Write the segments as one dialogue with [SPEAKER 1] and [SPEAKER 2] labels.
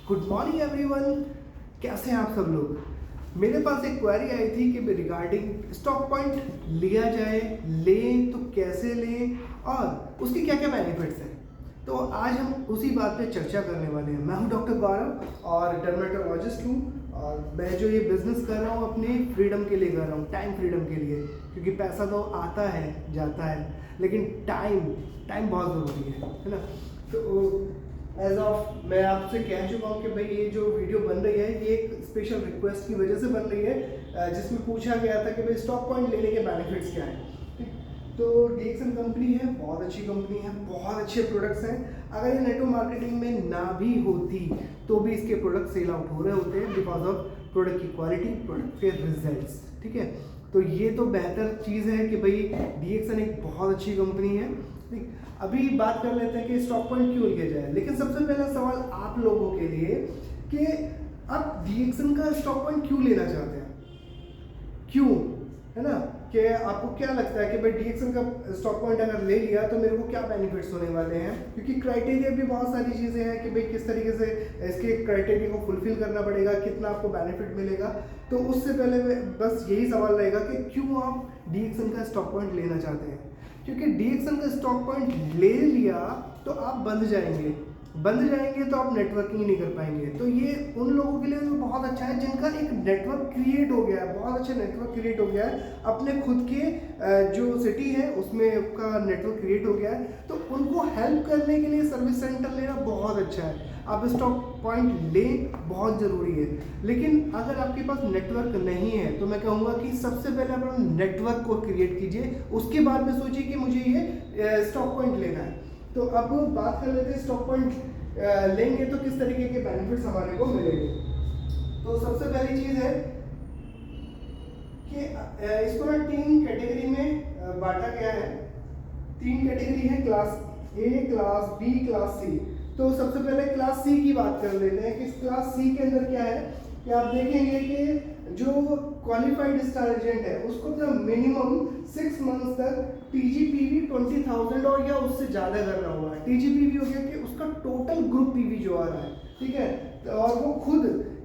[SPEAKER 1] Good morning everyone. कैसे हैं आप सब लोग। मेरे पास एक क्वेरी आई थी कि रिगार्डिंग स्टॉक पॉइंट लिया जाए, लें तो कैसे लें और उसके क्या क्या बेनिफिट्स हैं। तो आज हम उसी बात पे चर्चा करने वाले हैं। मैं हूं डॉक्टर गौरव और डर्मेटोलॉजिस्ट हूं और मैं जो ये बिज़नेस कर रहा हूं अपने फ्रीडम के लिए कर रहा हूं, टाइम फ्रीडम के लिए। क्योंकि पैसा तो आता है जाता है, लेकिन टाइम बहुत ज़रूरी है ना। तो एज ऑफ मैं आपसे कह चुका हूँ कि भाई ये जो वीडियो बन रही है ये एक स्पेशल रिक्वेस्ट की वजह से बन रही है, जिसमें पूछा गया था कि भाई स्टॉक पॉइंट लेने के बेनिफिट्स क्या हैं। तो DXN कंपनी है, बहुत अच्छी कंपनी है, बहुत अच्छे प्रोडक्ट्स हैं। अगर ये नेटवर्क मार्केटिंग में ना भी होती तो भी इसके प्रोडक्ट सेल आउट हो रहे होते हैं बिकॉज ऑफ प्रोडक्ट की क्वालिटी, प्रोडक्ट के रिजल्ट्स। ठीक है, तो ये तो बेहतर चीज़ है कि भाई DXN एक बहुत अच्छी कंपनी है। अभी बात कर लेते हैं कि स्टॉक पॉइंट क्यों लिया जाए। लेकिन सबसे पहला सवाल आप लोगों के लिए कि आप DXN का स्टॉक पॉइंट क्यों लेना चाहते हैं, क्यों, है ना। कि आपको क्या लगता है कि भाई DXN का स्टॉक पॉइंट अगर ले लिया तो मेरे को क्या बेनिफिट्स होने वाले हैं। क्योंकि क्राइटेरिया भी बहुत सारी चीज़ें हैं कि भाई किस तरीके से इसके क्राइटेरिया को फुलफिल करना पड़ेगा, कितना आपको बेनिफिट मिलेगा। तो उससे पहले बस यही सवाल रहेगा कि क्यों आप DXN का स्टॉक पॉइंट लेना चाहते हैं। क्योंकि DXN का स्टॉक पॉइंट ले लिया तो आप बंद जाएंगे तो आप नेटवर्किंग नहीं कर पाएंगे। तो ये उन लोगों के लिए तो बहुत अच्छा है जिनका एक नेटवर्क क्रिएट हो गया है, बहुत अच्छा नेटवर्क क्रिएट हो गया है, अपने खुद के जो सिटी है उसमें उसका नेटवर्क क्रिएट हो गया है। तो उनको हेल्प करने के लिए सर्विस सेंटर लेना बहुत अच्छा है। आप स्टॉक पॉइंट लें, बहुत ज़रूरी है। लेकिन अगर आपके पास नेटवर्क नहीं है तो मैं कहूँगा कि सबसे पहले आप नेटवर्क को क्रिएट कीजिए, उसके बाद में सोचिए कि मुझे ये स्टॉक पॉइंट लेना है। तो अब बात कर लेते हैं स्टॉक पॉइंट लेंगे तो किस तरीके के बेनिफिट्स हमारे को मिलेंगे। तो सबसे पहली चीज़ है कि इसको ना 3 कैटेगरी में बांटा गया है। 3 कैटेगरी है, class A, class B, class C. तो सबसे पहले क्लास सी की बात कर लेते हैं कि क्लास सी के अंदर क्या है कि आप देखेंगे कि जो क्वालिफाइड स्टार एजेंट है उसको अपना मिनिमम 6 मंथ्स तक TGPV 20,000 और या उससे ज़्यादा करना होगा। TGPV हो गया कि उसका टोटल ग्रुप PV जो आ रहा है, ठीक है, और वो खुद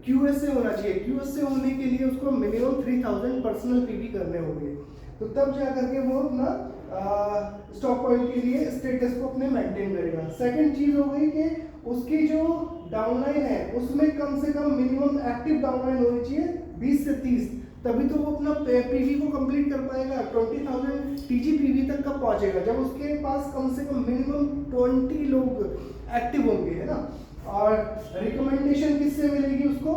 [SPEAKER 1] QS से होना चाहिए। QS से होने के लिए उसको मिनिमम 3,000 पर्सनल PV करने होंगे। तो तब जा करके वो अपना स्टॉक पॉइंट के लिए स्टेटस को अपने मेंटेन करेगा। सेकंड चीज़ हो गई कि उसकी जो डाउनलाइन है उसमें कम से कम मिनिमम एक्टिव डाउनलाइन होनी चाहिए 20 से 30, तभी तो वो अपना PV को कंप्लीट कर पाएगा। 20,000 TGPV तक का पहुंचेगा जब उसके पास कम से कम मिनिमम 20 लोग एक्टिव होंगे, है ना। और रिकमेंडेशन किससे मिलेगी उसको,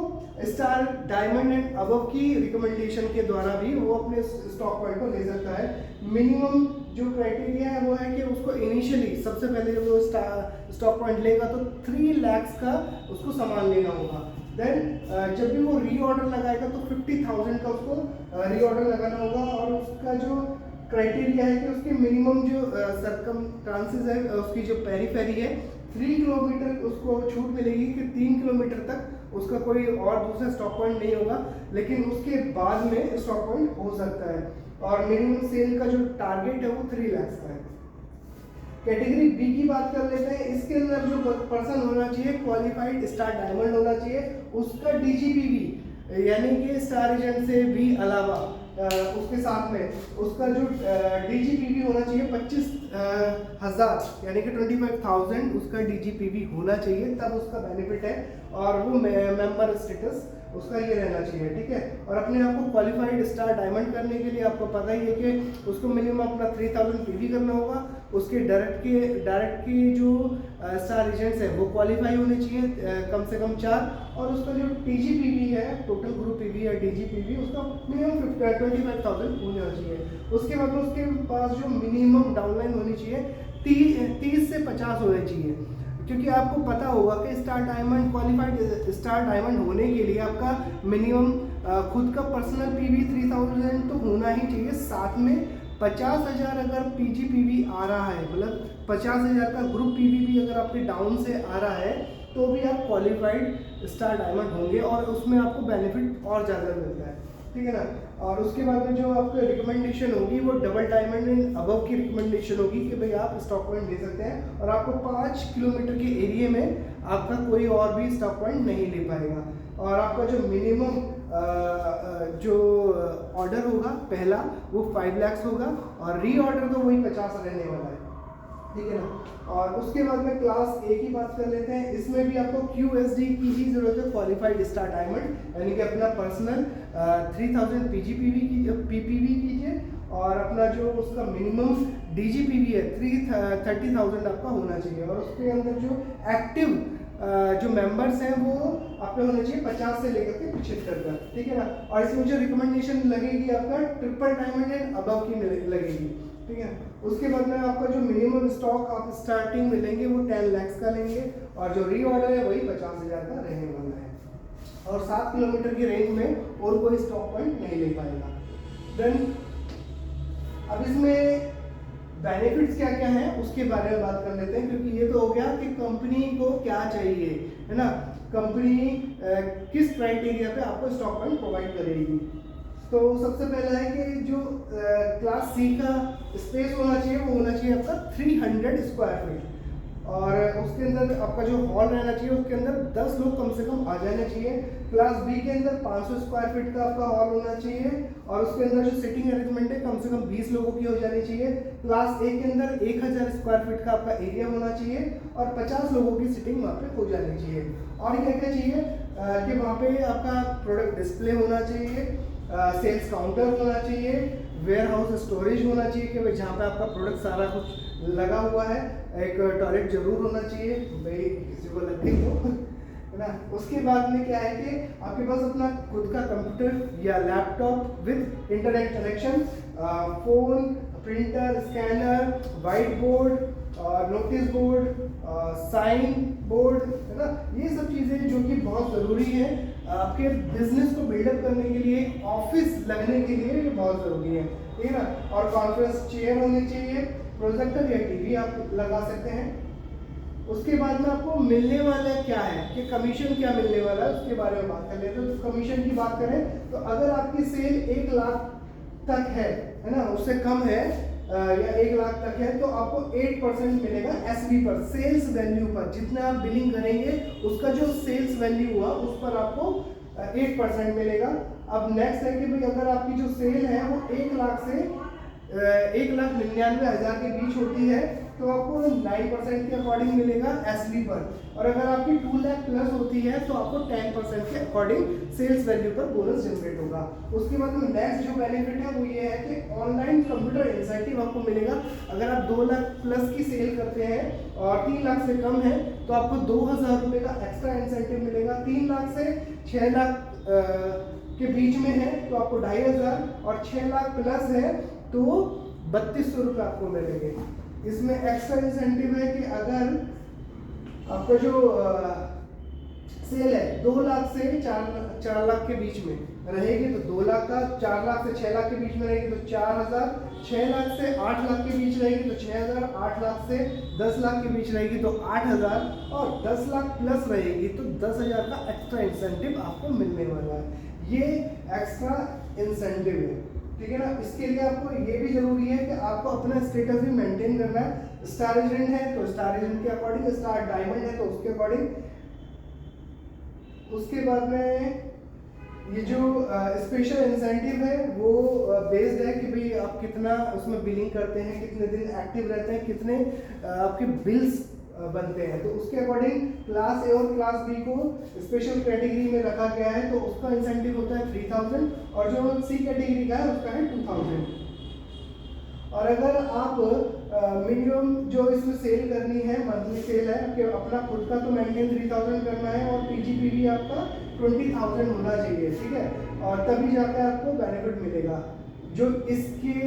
[SPEAKER 1] स्टार, डायमंड एंड अबव की रिकमेंडेशन के द्वारा भी वो अपने स्टॉक पॉइंट को ले सकता है। मिनिमम जो क्राइटेरिया है वो है कि उसको इनिशियली सबसे पहले वो स्टॉक पॉइंट लेगा तो 3 लाख का उसको सामान लेना होगा। देन जब भी वो रीऑर्डर लगाएगा तो 50,000 का उसको रीऑर्डर लगाना होगा। और उसका जो क्राइटेरिया है कि उसके मिनिमम जो सर्कमस्टांसेस है, उसकी जो पेरीफेरी है 3 किलोमीटर उसको छूट मिलेगी कि 3 किलोमीटर तक उसका कोई और दूसरा स्टॉक पॉइंट नहीं होगा। लेकिन उसके बाद में स्टॉक पॉइंट हो सकता है। और मिनिमम सेल का जो टारगेट है वो 3 लाख का है। कैटेगरी बी की बात कर लेते हैं। इसके अंदर जो पर्सन होना चाहिए क्वालिफाइड स्टार डायमंड होना चाहिए, उसका DGPV यानी कि स्टार एजेंट से भी अलावा उसके साथ में उसका जो DGPV होना चाहिए 25,000 यानी कि 25,000 उसका DGPV होना चाहिए, तब उसका बेनिफिट है। और वो मेंबर स्टेटस उसका ये रहना चाहिए, ठीक है। और अपने आप को क्वालिफाइड स्टार डायमंड करने के लिए आपको पता ही है कि उसको मिनिमम अपना 3,000 PV करना होगा। उसके डायरेक्ट की जो स्टार एजेंट्स हैं वो क्वालिफाई होने चाहिए कम से कम 4। और उसका जो TGPV है, टोटल ग्रुप PV या DGPV, उसका मिनिमम 25,000 होना चाहिए। उसके बाद में उसके पास जो मिनिमम डाउनलाइन होनी चाहिए 30 से 50 होने चाहिए। क्योंकि आपको पता होगा कि star diamond, qualified star diamond होने के लिए आपका मिनिमम खुद का पर्सनल PV 3,000 तो होना ही चाहिए। साथ में 50,000 अगर TGPV आ रहा है, मतलब 50,000 का ग्रुप PV भी अगर आपके डाउन से आ रहा है तो भी आप क्वालिफाइड स्टार डायमंड होंगे और उसमें आपको बेनिफिट और ज़्यादा मिलता है, ठीक है ना। और उसके बाद में जो आपको रिकमेंडेशन होगी वो डबल डायमंड एंड अबव की रिकमेंडेशन होगी कि भाई आप स्टॉक पॉइंट ले सकते हैं। और आपको 5 किलोमीटर के एरिया में आपका कोई और भी स्टॉक पॉइंट नहीं ले पाएगा। और आपका जो मिनिमम जो ऑर्डर होगा पहला वो 5 लाख होगा, और री ऑर्डर तो वही 50 रहने वाला है, ठीक है ना। और उसके बाद में क्लास ए की बात कर लेते हैं। इसमें भी आपको QSD की ही जरूरत है, क्वालिफाइड स्टार डायमंड, यानी कि अपना पर्सनल 3000 PPV कीजिए, और अपना जो उसका मिनिमम DGPV है 30,000 आपका होना चाहिए। और उसके अंदर जो एक्टिव जो मेंबर्स हैं वो आपके होने चाहिए 50 से लेकर के 75 तक, ठीक है ना। और इसमें जो रिकमेंडेशन लगेगी आपका ट्रिपल डायमंड एंड अबव की लगेगी, ठीक है। उसके बाद में आपका जो मिनिमम स्टॉक आप स्टार्टिंग में लेंगे वो 10 लाख का लेंगे, और जो री ऑर्डर है वही 50,000 का रहने वाला है, और 7 किलोमीटर की रेंज में और कोई स्टॉक पॉइंट नहीं ले पाएगा। देन अब इसमें बेनिफिट्स क्या क्या हैं उसके बारे में बात कर लेते हैं, क्योंकि ये तो हो गया कि कंपनी को क्या चाहिए, है ना, कंपनी किस क्राइटेरिया पे आपको स्टॉक पॉइंट प्रोवाइड करेगी। तो सबसे पहला है कि जो क्लास सी का स्पेस होना चाहिए वो होना चाहिए आपका 300 स्क्वायर फीट, और उसके अंदर आपका जो हॉल रहना चाहिए उसके अंदर 10 लोग कम से कम आ जाने चाहिए। क्लास बी के अंदर 500 स्क्वायर फीट का आपका हॉल होना चाहिए, और उसके अंदर जो सिटिंग अरेंजमेंट है कम से कम 20 लोगों की हो जानी चाहिए। क्लास ए के अंदर 1000 स्क्वायर फीट का आपका एरिया होना चाहिए, और 50 लोगों की सिटिंग वहाँ पे हो जानी चाहिए। और क्या क्या चाहिए कि वहाँ पे आपका प्रोडक्ट डिस्प्ले होना चाहिए, सेल्स काउंटर होना चाहिए, वेयर हाउस स्टोरेज होना चाहिए कि भाई जहाँ पे आपका प्रोडक्ट सारा कुछ लगा हुआ है, एक टॉयलेट जरूर होना चाहिए, भाई किसी को लग गई तो, है ना। उसके बाद में क्या है कि आपके पास अपना खुद का कंप्यूटर या laptop with internet connection, phone, printer, scanner, white board, notice board, sign board, है ना, ये सब चीज़ें जो कि बहुत ज़रूरी है आपके बिजनेस को बिल्डअप करने के लिए, ऑफिस लगने के लिए ये बहुत ज़रूरी है, ठीक है ना। और कॉन्फ्रेंस चेयर होनी चाहिए, प्रोजेक्टर या टीवी आप लगा सकते हैं। उसके बाद में आपको मिलने वाला क्या है कि कमीशन क्या मिलने वाला है उसके बारे में बात कर लेते हैं। तो कमीशन की बात करें तो अगर आपकी सेल 1 लाख तक है ना, उससे कम है या 1 लाख तक है, तो आपको 8% मिलेगा SV पर, सेल्स वैल्यू पर, जितना आप बिलिंग करेंगे उसका जो सेल्स वैल्यू हुआ उस पर आपको 8% मिलेगा। अब नेक्स्ट है कि भाई अगर आपकी जो सेल है वो 1 लाख से 1,99,000 के बीच होती है तो आपको 9% के अकॉर्डिंग मिलेगा SV पर, और अगर आपकी 2 लाख प्लस होती है तो आपको 10% के अकॉर्डिंग सेल्स वैल्यू पर बोनस जनरेट होगा। उसके बाद में नेक्स्ट जो बेनिफिट है वो ये है कि ऑनलाइन कंप्यूटर इंसेंटिव आपको मिलेगा। अगर आप 2 लाख प्लस की सेल करते हैं और 3 लाख से कम है तो आपको 2,000 रुपये का एक्स्ट्रा इंसेंटिव मिलेगा। 3 लाख से 6 लाख के बीच में है तो आपको 2,500, और 6 लाख प्लस है तो 3,200 रुपये आपको मिलेंगे। इसमें एक्स्ट्रा इंसेंटिव है कि अगर आपका जो सेल है 2 लाख से 4 लाख के बीच में रहेगी तो 2 लाख का, 4 लाख से 6 लाख के बीच में रहेगी तो 4,000, 6 लाख से 8 लाख के बीच रहेगी तो 6,000, 8 लाख से 10 लाख के बीच रहेगी तो 8,000, और 10 लाख प्लस रहेगी तो 10,000 का एक्स्ट्रा इंसेंटिव आपको मिलने वाला है। ये एक्स्ट्रा इंसेंटिव है, ठीक है ना। इसके लिए आपको ये भी जरूरी है कि आपको अपना स्टेटस भी मेंटेन करना है। स्टार एजेंट है तो स्टार एजेंट के अकॉर्डिंग, स्टार डायमंड है तो उसके अकॉर्डिंग। उसके बाद में ये जो स्पेशल इंसेंटिव है वो बेस्ड है कि भाई आप कितना उसमें बिलिंग करते हैं, कितने दिन एक्टिव रहते हैं, कितने आपके बिल्स बनते हैं, तो उसके अकॉर्डिंग क्लास ए और क्लास बी को स्पेशल कैटेगरी में रखा गया है तो उसका इंसेंटिव होता है 3,000, और जो सी कैटेगरी का है उसका है 2,000। और अगर आप मिनिमम जो इसमें सेल करनी है, मंथली सेल है कि अपना खुद का तो मेंटेन 3,000 करना है, और PGPV आपका 20,000 होना चाहिए, ठीक है, और तभी जाकर आपको बेनिफिट मिलेगा। जो इसके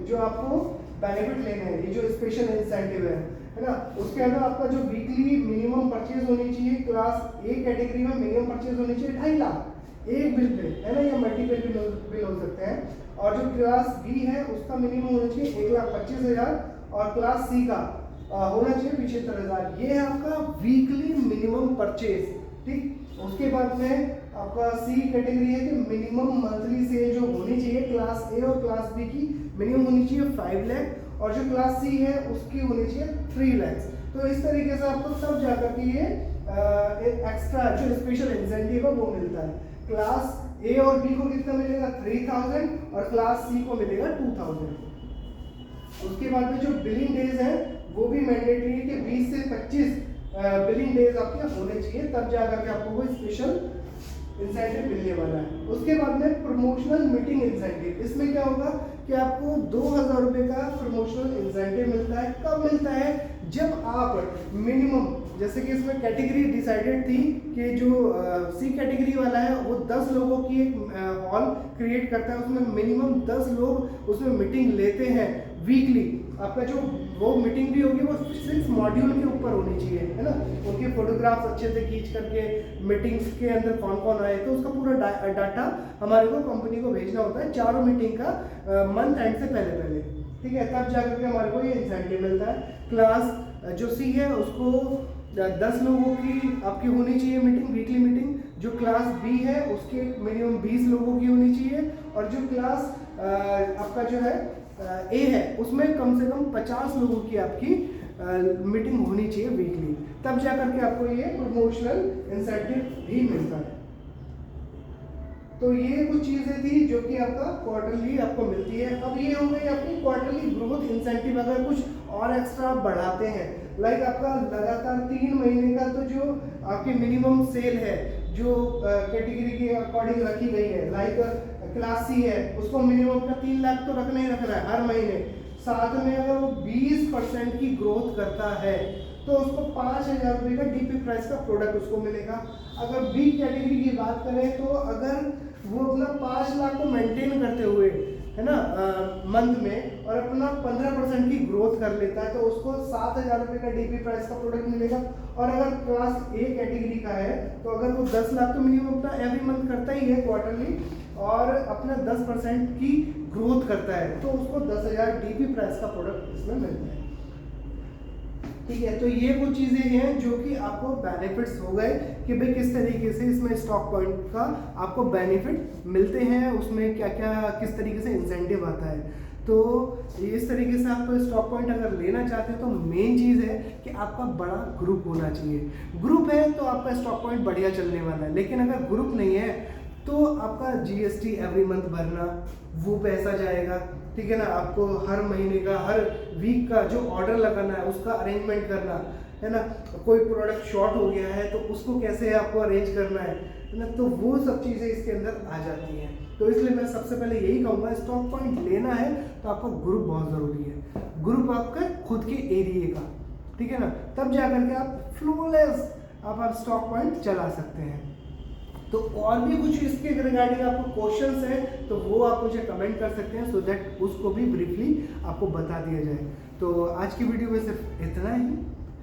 [SPEAKER 1] जो आपको बेनिफिट लेने हैं, ये जो स्पेशल इंसेंटिव है ना, उसके अंदर आपका जो वीकली मिनिमम परचेज होनी चाहिए, क्लास ए कैटेगरी में मिनिमम परचेज होनी चाहिए 2.5 लाख एक बिल पे, है ना, या मल्टीपल बिल हो सकते हैं। और जो क्लास बी है उसका मिनिमम होना चाहिए 1,25,000, और क्लास सी का होना चाहिए 75,000। ये है आपका वीकली मिनिमम परचेज, ठीक। उसके बाद में आपका सी कैटेगरी है कि मिनिमम मंथली से जो होनी चाहिए क्लास ए और क्लास बी की मिनिमम होनी चाहिए 5 लाख, और जो क्लास सी है उसकी होनी चाहिए 3 लाख। तो इस तरीके से आपको सब जाकर के ये एक्स्ट्रा जो स्पेशल इंसेंटिव है वो मिलता है। क्लास ए और बी को कितना मिलेगा 3000 और क्लास सी को मिलेगा 2000। उसके बाद में जो बिलिंग डेज है वो भी मैंडेटरी है कि 20 से 25 बिलिंग डेज आपके होने चाहिए, तब जाकर के आपको कोई स्पेशल इंसेंटिव मिलने वाला है। उसके बाद में प्रमोशनल मीटिंग इंसेंटिव, इसमें क्या होगा कि आपको 2000 रुपये का प्रमोशनल इंसेंटिव मिलता है। कब मिलता है? जब आप मिनिमम, जैसे कि इसमें कैटेगरी डिसाइडेड थी कि जो सी कैटेगरी वाला है वो 10 लोगों की एक हॉल क्रिएट करता है, उसमें मिनिमम 10 लोग उसमें मीटिंग लेते हैं वीकली। आपका जो वो मीटिंग भी होगी वो 6 मॉड्यूल के ऊपर होनी चाहिए, है ना। उनके फोटोग्राफ्स अच्छे से खींच करके मीटिंग्स के अंदर कौन कौन आए, तो उसका पूरा डाटा हमारे को कंपनी को भेजना होता है चारों मीटिंग का मंथ एंड से पहले पहले, ठीक है। तब जाकर के हमारे को ये इंसेंटिव मिलता है। क्लास जो सी है उसको 10 लोगों की आपकी होनी चाहिए मीटिंग, वीकली मीटिंग। जो क्लास बी है उसके मिनिमम 20 लोगों की होनी चाहिए, और जो क्लास आपका जो है ए है उसमें कम से कम 50 लोगों की आपकी मीटिंग होनी चाहिए वीकली, तब जाकर के आपको ये प्रमोशनल इंसेंटिव भी मिलता है। तो ये कुछ चीज़ें थी जो कि आपका क्वार्टरली आपको मिलती है। अब ये हो गई आपकी क्वार्टरली ग्रोथ इंसेंटिव। अगर कुछ और एक्स्ट्रा बढ़ाते हैं, लाइक आपका लगातार 3 महीने का तो जो आपकी मिनिमम सेल है जो कैटेगरी के अकॉर्डिंग रखी गई है, लाइक क्लास सी है उसको मिनिमम का 3 लाख तो रखना ही रखना है हर महीने। साथ में अगर वो 20% की ग्रोथ करता है तो उसको 5000 रुपये का डीपी प्राइस का प्रोडक्ट उसको मिलेगा। अगर बी कैटेगरी की बात करें तो अगर वो अपना 5 लाख को मेंटेन करते हुए, है ना, मंथ में, और अपना 15% की ग्रोथ कर लेता है तो उसको 7000 रुपये का डीपी प्राइस का प्रोडक्ट मिलेगा। और अगर क्लास ए कैटेगरी का है तो अगर वो 10 लाख तो मिनिमम अपना एवरी मंथ करता ही है क्वार्टरली, और अपना 10% की ग्रोथ करता है तो उसको 10,000 डीपी प्राइस का प्रोडक्ट इसमें मिलता है, ठीक है। तो ये वो चीज़ें हैं जो कि आपको बेनिफिट्स हो गए कि भाई किस तरीके से इसमें स्टॉक पॉइंट का आपको बेनिफिट मिलते हैं, उसमें क्या क्या किस तरीके से इंसेंटिव आता है। तो इस तरीके से आप स्टॉक पॉइंट अगर लेना चाहते हैं तो मेन चीज़ है कि आपका बड़ा ग्रुप होना चाहिए। ग्रुप है तो आपका स्टॉक पॉइंट बढ़िया चलने वाला है, लेकिन अगर ग्रुप नहीं है तो आपका जीएसटी एवरी मंथ भरना वो पैसा जाएगा, ठीक है ना। आपको हर महीने का, हर वीक का जो ऑर्डर लगाना है उसका अरेंजमेंट करना है ना। कोई प्रोडक्ट शॉर्ट हो गया है तो उसको कैसे आपको अरेंज करना है ना, तो वो सब चीज़ें इसके अंदर आ जाती हैं। तो इसलिए मैं सबसे पहले यही कहूँगा, स्टॉक पॉइंट लेना है तो आपका ग्रुप बहुत ज़रूरी है, ग्रुप आपका खुद के एरिए का, ठीक है ना। तब जाकर के आप फ्लोलेस आप स्टॉक पॉइंट चला सकते हैं। तो और भी कुछ इसके रिगार्डिंग आपको क्वेश्चंस हैं तो वो आप मुझे कमेंट कर सकते हैं, सो दैट उसको भी ब्रीफली आपको बता दिया जाए। तो आज की वीडियो में सिर्फ इतना ही,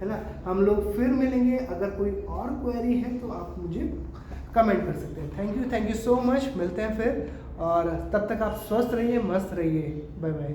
[SPEAKER 1] है ना। हम लोग फिर मिलेंगे, अगर कोई और क्वेरी है तो आप मुझे कमेंट कर सकते हैं। थैंक यू सो मच, मिलते हैं फिर, और तब तक आप स्वस्थ रहिए, मस्त रहिए, बाय बाय।